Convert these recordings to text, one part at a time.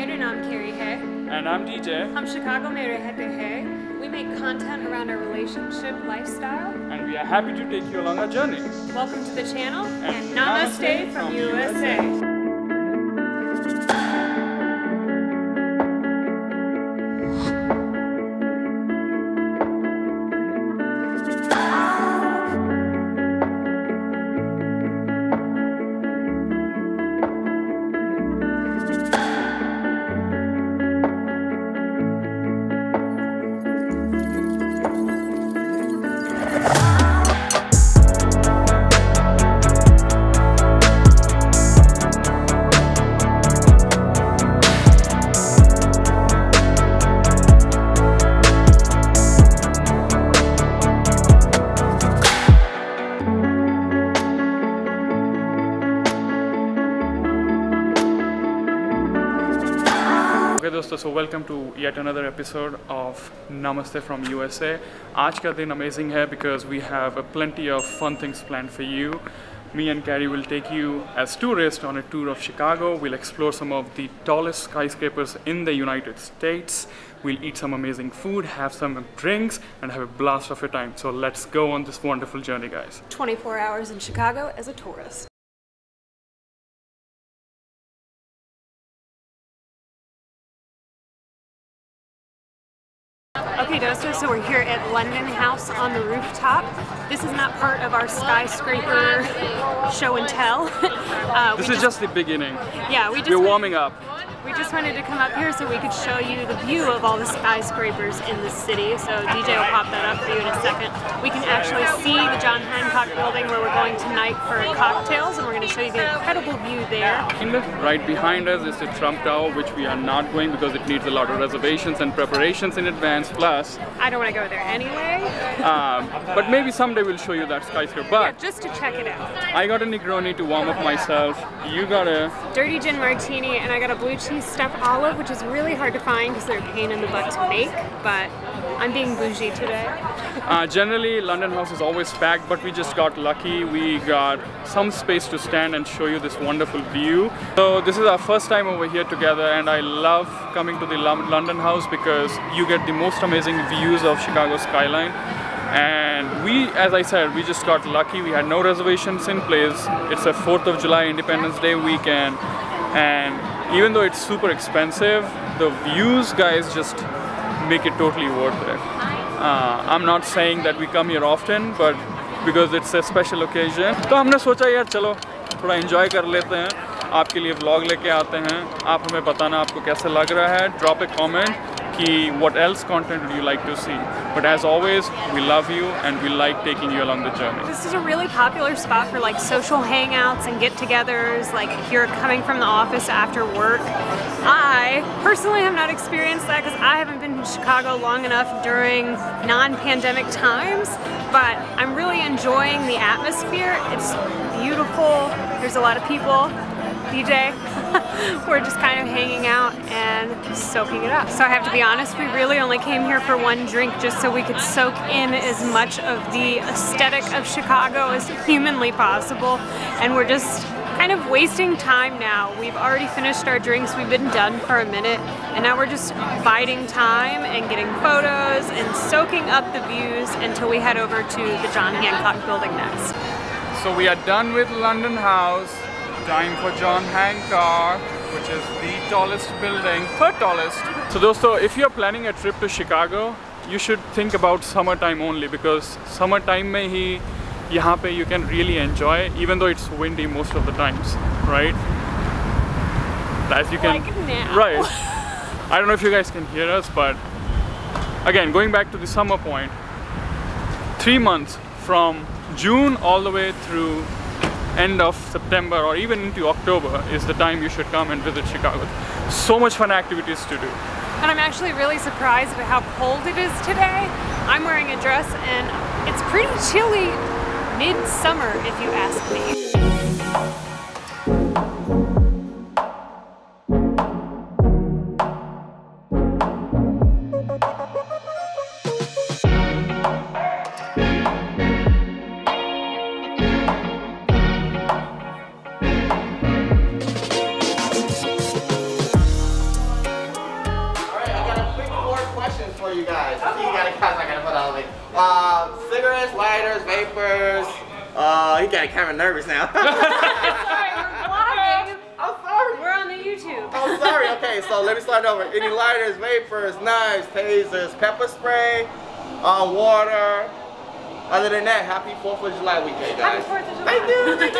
मेरा नाम Carrie है. And I'm DJ. हम शिकागो में रहते हैं. We make content around our relationship lifestyle. And we are happy to take you along our journey. Welcome to the channel and Namaste from USA. Okay दोस्तों, so welcome to yet another episode of Namaste from USA. आज का दिन amazing है because we have plenty of fun things planned for you. Me and Carrie will take you as tourists on a tour of Chicago. We'll explore some of the tallest skyscrapers in the United States. We'll eat some amazing food, have some drinks, and have a blast of a time. So let's go on this wonderful journey, guys. 24 hours in Chicago as a tourist. Okay, Dosta, so we're here at London House on the rooftop. This is not part of our skyscraper show and tell. This is just the beginning. Yeah, we're warming up. We just wanted to come up here so we could show you the view of all the skyscrapers in the city. So DJ will pop that up for you in a second. We can actually see the John Hancock building where we're going tonight for cocktails, and we're going to show you the incredible view there. Right behind us is the Trump Tower, which we are not going because it needs a lot of reservations and preparations in advance. Plus, I don't want to go there anyway. But maybe someday we'll show you that skyscraper. But yeah, just to check it out. I got a Negroni to warm up myself. You got a dirty gin martini, and I got a blue cheese stuffed olive, which is really hard to find because they're a pain in the butt to make. But I'm being bougie today. Generally, London House is always packed, but we just got lucky. We got some space to stand and show you this wonderful view. So this is our first time over here together, and I love coming to the London House because you get the most amazing views of Chicago skyline. And we, as I said, we just got lucky. We had no reservations in place. It's a 4th of July Independence Day weekend, and even though it's super expensive, the views, guys, just make it totally worth it. I'm not saying that we come here often, but because it's a special occasion, तो हमने सोचा यार चलो थोड़ा enjoy कर लेते हैं. आपके लिए vlog लेके आते हैं. आप हमें बताना आपको कैसा लग रहा है. Drop a comment कि what else content would you like to see. But as always, we love you and we like taking you along the journey. This is a really popular spot for like social hangouts and get-togethers, like if you're coming from the office after work. I personally have not experienced that because I haven't been in Chicago long enough during non-pandemic times, but I'm really enjoying the atmosphere. It's beautiful. There's a lot of people. DJ, we're just kind of hanging out and soaking it up. So I have to be honest, we really only came here for one drink just so we could soak in as much of the aesthetic of Chicago as humanly possible. And we're just kind of wasting time now. We've already finished our drinks, we've been done for a minute, and now we're just biding time and getting photos and soaking up the views until we head over to the John Hancock building next. So we are done with London House. Time for John Hancock, which is the tallest building, 3rd tallest. So dosto, if you're planning a trip to Chicago, you should think about summertime only because summertime mein hi yahan pe you can really enjoy, even though it's windy most of the times, right? As you can, like now. Right. I don't know if you guys can hear us, but again, going back to the summer point, 3 months from June all the way through end of September or even into October is the time you should come and visit Chicago. So much fun activities to do. And I'm actually really surprised at how cold it is today. I'm wearing a dress and it's pretty chilly mid-summer if you ask me. Cigarettes, lighters, vapors. He got kind of nervous now. Sorry, we're vlogging. I'm sorry. We're on the YouTube. I'm sorry. Okay, so let me start over. Any lighters, vapors, knives, tasers, pepper spray, water. Other than that, happy 4th of July weekend, guys. Happy 4th of July. Thank you. Thank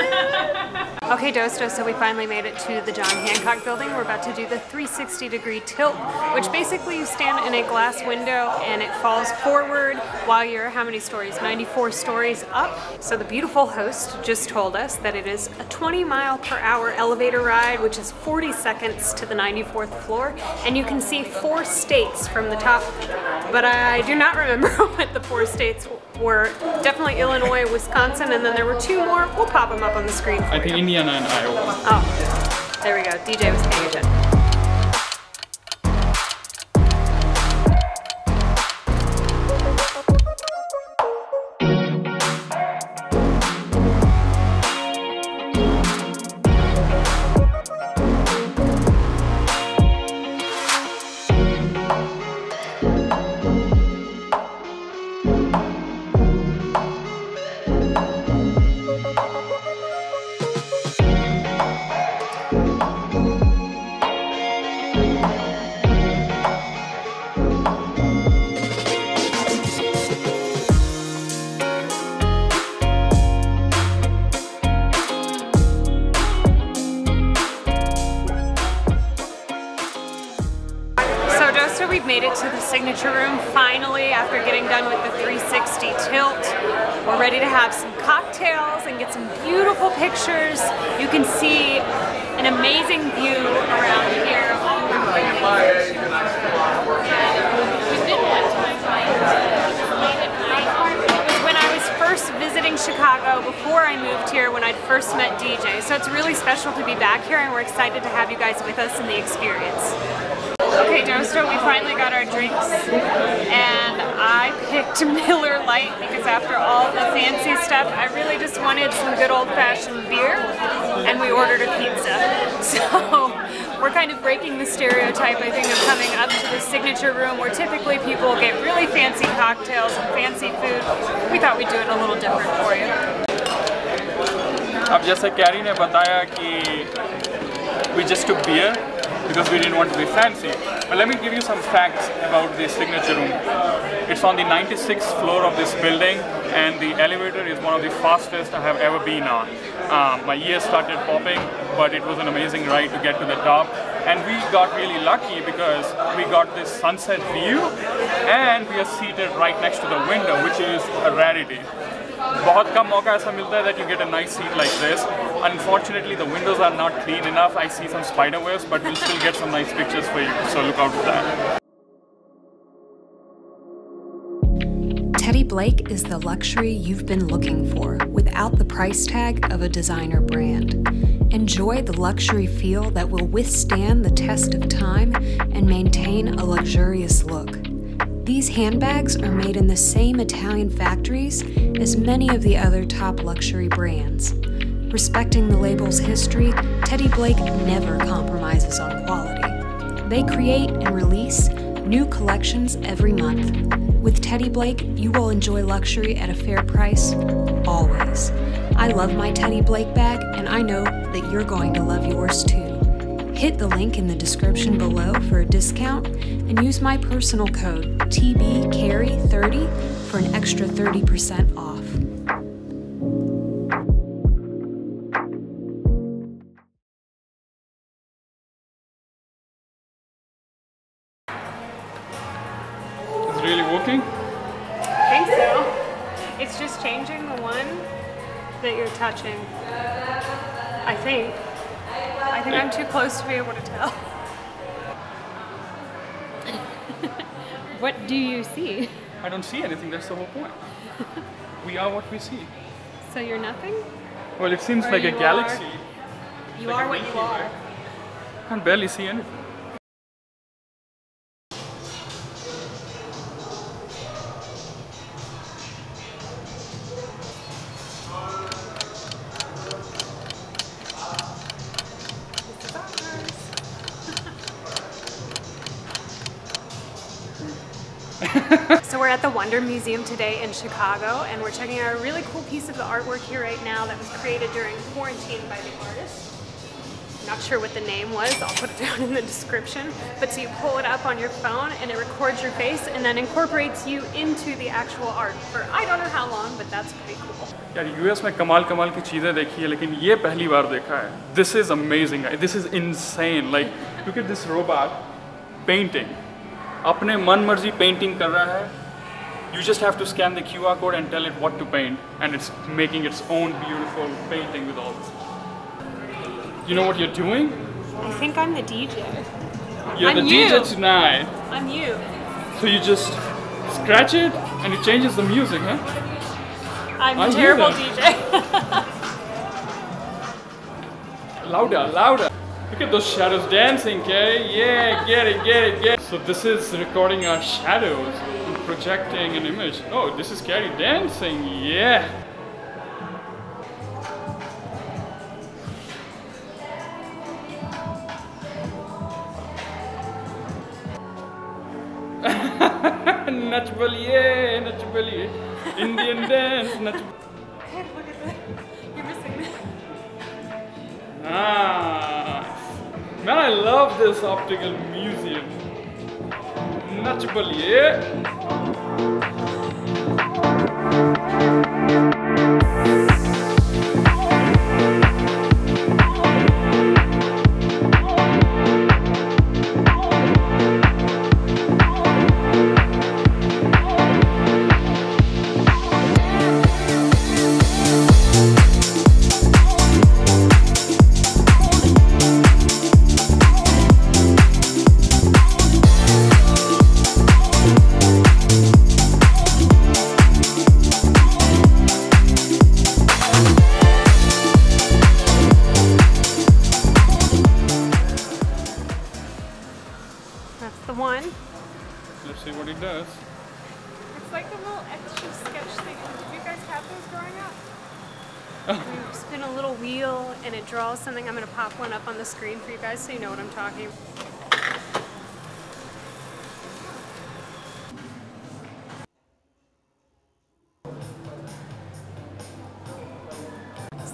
you. Okay, Dosto, so we finally made it to the John Hancock building. We're about to do the 360-degree tilt, which basically you stand in a glass window and it falls forward while you're how many stories? 94 stories up. So the beautiful host just told us that it is a 20-mile-per-hour elevator ride, which is 40 seconds to the 94th floor, and you can see 4 states from the top. But I do not remember what the 4 states were. Definitely Illinois, Wisconsin, and then there were 2 more. We'll pop them up on the screen for I think you. Indiana and Iowa. Oh, there we go. DJ was paying attention. So we've made it to the signature room finally after getting done with the 360 tilt. We're ready to have some cocktails and get some beautiful pictures. You can see an amazing view around here. When I was first visiting Chicago before I moved here, when I'd first met DJ. So it's really special to be back here and we're excited to have you guys with us in the experience. Okay, Dosto, we finally got our drinks, and I picked Miller Lite because after all the fancy stuff, I really just wanted some good old-fashioned beer, and we ordered a pizza. So we're kind of breaking the stereotype, I think, of coming up to the signature room where typically people get really fancy cocktails and fancy food. We thought we'd do it a little different for you. अब जैसे carry ने बताया कि we just took beer because we didn't want to be fancy. But let me give you some facts about the signature room. It's on the 96th floor of this building, and the elevator is one of the fastest I have ever been on. My ears started popping, but it was an amazing ride to get to the top. And we got really lucky because we got this sunset view, and we are seated right next to the window, which is a rarity. बहुत कम मौका ऐसा मिलता है that you get a nice seat like this. Unfortunately, the windows are not clean enough. I see some spider webs, but we'll still get some nice pictures for you. So look out for that. Teddy Blake is the luxury you've been looking for without the price tag of a designer brand. Enjoy the luxury feel that will withstand the test of time and maintain a luxurious look. These handbags are made in the same Italian factories as many of the other top luxury brands. Respecting the label's history, Teddy Blake never compromises on quality. They create and release new collections every month. With Teddy Blake, you will enjoy luxury at a fair price, always. I love my Teddy Blake bag, and I know that you're going to love yours too. Hit the link in the description below for a discount and use my personal code TBCarry30 for an extra 30% off. It's really working? I think so. It's just changing the one that you're touching. I think I'm too close to be able to tell. What do you see? I don't see anything, that's the whole point. We are what we see. So you're nothing? Well, it seems Or like a you galaxy. You Like are a what you Milky are. Way. I can barely see anything. So we're at the Wonder Museum today in Chicago, and we're checking out a really cool piece of the artwork here right now that was created during quarantine by the artist. Not sure what the name was, I'll put it down in the description. But so you pull it up on your phone and it records your face and then incorporates you into the actual art for I don't know how long, but that's pretty cool. यार US में कमाल की चीज़ें देखी है, लेकिन ये पहली बार देखा है. This is amazing, this is insane. Like look at this robot painting. अपने मन मर्जी painting कर रहा है. You just have to scan the QR code and tell it what to paint, and it's making its own beautiful painting with all this. You know what you're doing? I think I'm the DJ. You're the DJ tonight. I'm you. So you just scratch it and it changes the music, huh? I'm a terrible DJ. Louder, louder. Look at those shadows dancing, Carrie. Yeah, get it. So this is recording our shadows and projecting an image. Oh, this is Carrie dancing. Yeah. Nach Baliye, Indian dance, Nach. Hey, look at that. You're missing this. Nice. Man, I love this optical museum. Nach Baliye. Let's see what it does. It's like a little extra sketch thing. Did you guys have those growing up? You spin a little wheel and it draws something. I'm going to pop one up on the screen for you guys so you know what I'm talking about.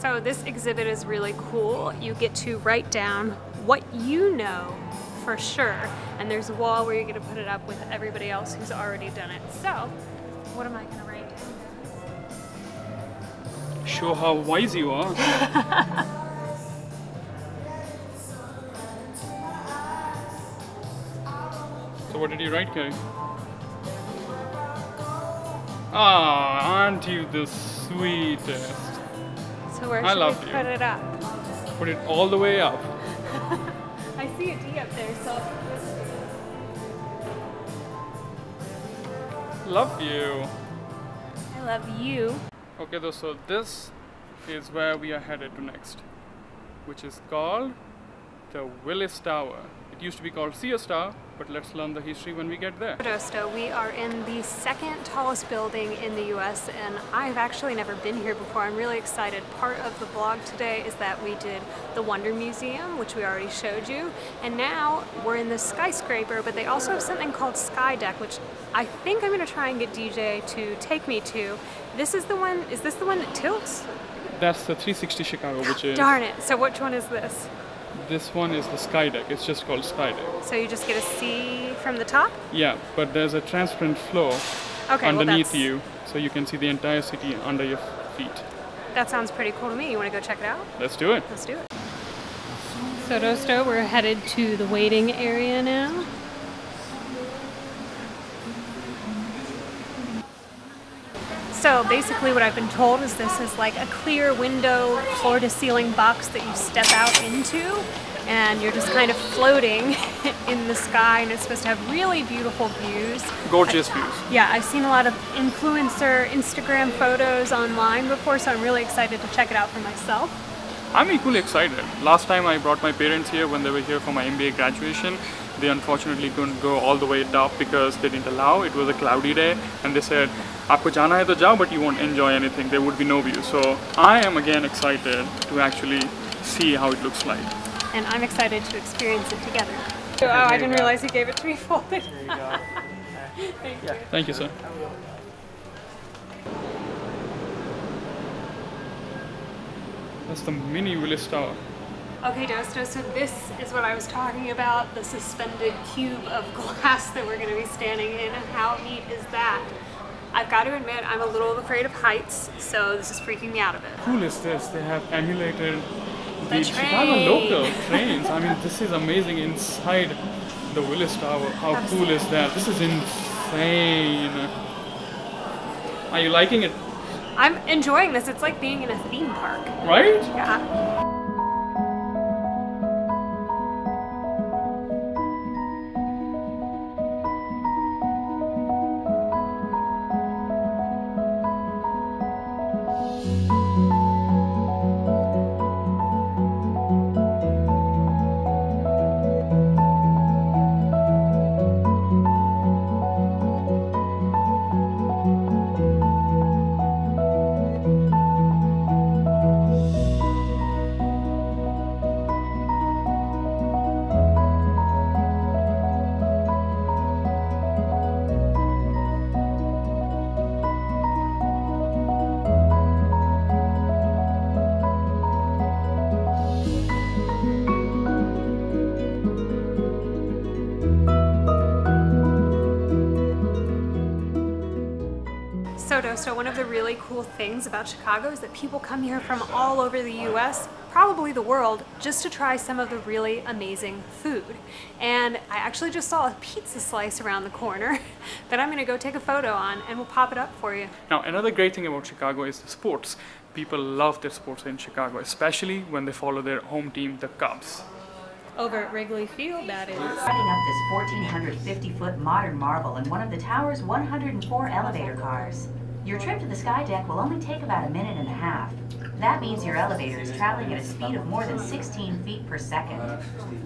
So this exhibit is really cool. You get to write down what you know for sure, and there's a wall where you get to put it up with everybody else who's already done it. So, what am I going to write down? Show how wise you are. So what did you write, Carrie? Ah, aren't you the sweetest? So where should we put it up? Put it all the way up. I see a D up there, so... Love you. I love you. Okay, so this is where we are headed to next, which is called the Willis Tower. It used to be called Sears Tower, but let's learn the history when we get there. Modesto, we are in the second tallest building in the US, and I've actually never been here before. I'm really excited. Part of the vlog today is that we did the Wonder Museum, which we already showed you, and now we're in the skyscraper, but they also have something called Sky Deck, which I think I'm going to try and get DJ to take me to. This is the one, is this the one that tilts? That's the 360 Chicago, which is... Darn it, so which one is this? This one is the Sky Deck. It's just called Sky Deck. So you just get to see from the top? Yeah, but there's a transparent floor underneath you, so you can see the entire city under your feet. That sounds pretty cool to me. You want to go check it out? Let's do it. Let's do it. So Modesto, we're headed to the waiting area now. So basically what I've been told is this is like a clear window, floor-to-ceiling box that you step out into, and you're just kind of floating in the sky, and it's supposed to have really beautiful views. Gorgeous views. Yeah, I've seen a lot of influencer Instagram photos online before, so I'm really excited to check it out for myself. I'm equally excited. Last time I brought my parents here when they were here for my MBA graduation. They unfortunately couldn't go all the way up because they didn't allow. It was a cloudy day, and they said, "Aapko jana hai to jao, but you won't enjoy anything. There would be no view." So I am again excited to actually see how it looks like. And I'm excited to experience it together. Oh, I didn't realize he gave it to me folded. There you go. Thank you. Thank you, sir. That's the mini Willis Tower. Okay, Dosto, so this is what I was talking about, the suspended cube of glass that we're going to be standing in, and how neat is that? I've got to admit, I'm a little afraid of heights, so this is freaking me out a bit. How cool is this? They have emulated The the Chicago local trains. I mean, this is amazing inside the Willis Tower. How cool is that? This is insane. Are you liking it? I'm enjoying this. It's like being in a theme park. Right? Yeah. So one of the really cool things about Chicago is that people come here from all over the US, probably the world, just to try some of the really amazing food. And I actually just saw a pizza slice around the corner that I'm going to go take a photo on, and we'll pop it up for you. Now, another great thing about Chicago is the sports. People love their sports in Chicago, especially when they follow their home team, the Cubs. Over at Wrigley Field, that is. Setting up this 1,450-foot modern marvel in one of the tower's 104 elevator cars. Your trip to the sky deck will only take about a minute and a half. That means your elevator is traveling at a speed of more than 16 feet per second.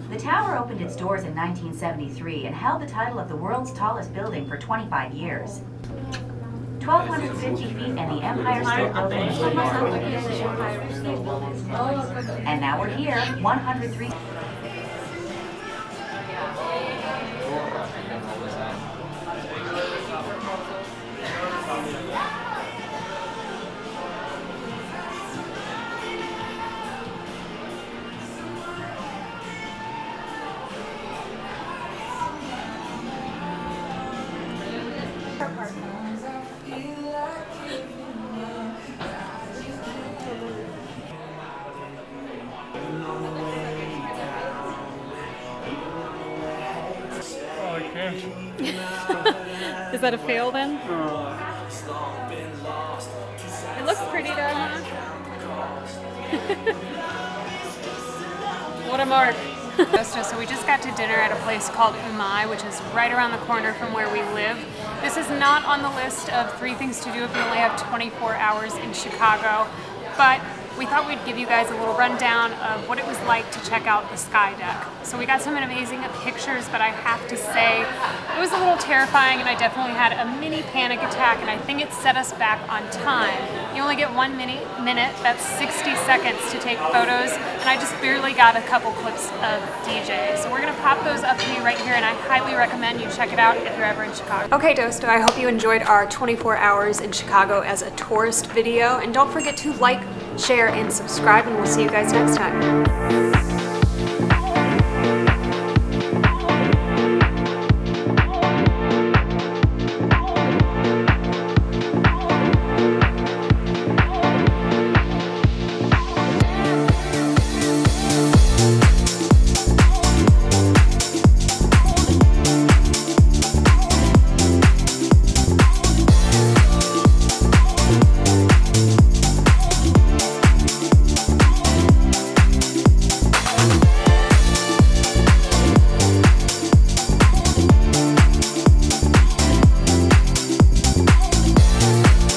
The tower opened its doors in 1973 and held the title of the world's tallest building for 25 years. 1,250 feet and the Empire State Building is and now we're here, 103. Oh, I can't. Is that a fail then? It looks pretty though, huh? What a mark. So we just got to dinner at a place called Umai, which is right around the corner from where we live. This is not on the list of 3 things to do if you only have 24 hours in Chicago, but we thought we'd give you guys a little rundown of what it was like to check out the sky deck. So we got some amazing pictures, but I have to say it was a little terrifying, and I definitely had a mini panic attack, and I think it set us back on time. You only get 1 minute, that's 60 seconds to take photos, and I just barely got a couple clips of DJ. So we're gonna pop those up for you right here, and I highly recommend you check it out if you're ever in Chicago. Okay, Dosto, I hope you enjoyed our 24 hours in Chicago as a tourist video, and don't forget to like, share, and subscribe, and we'll see you guys next time.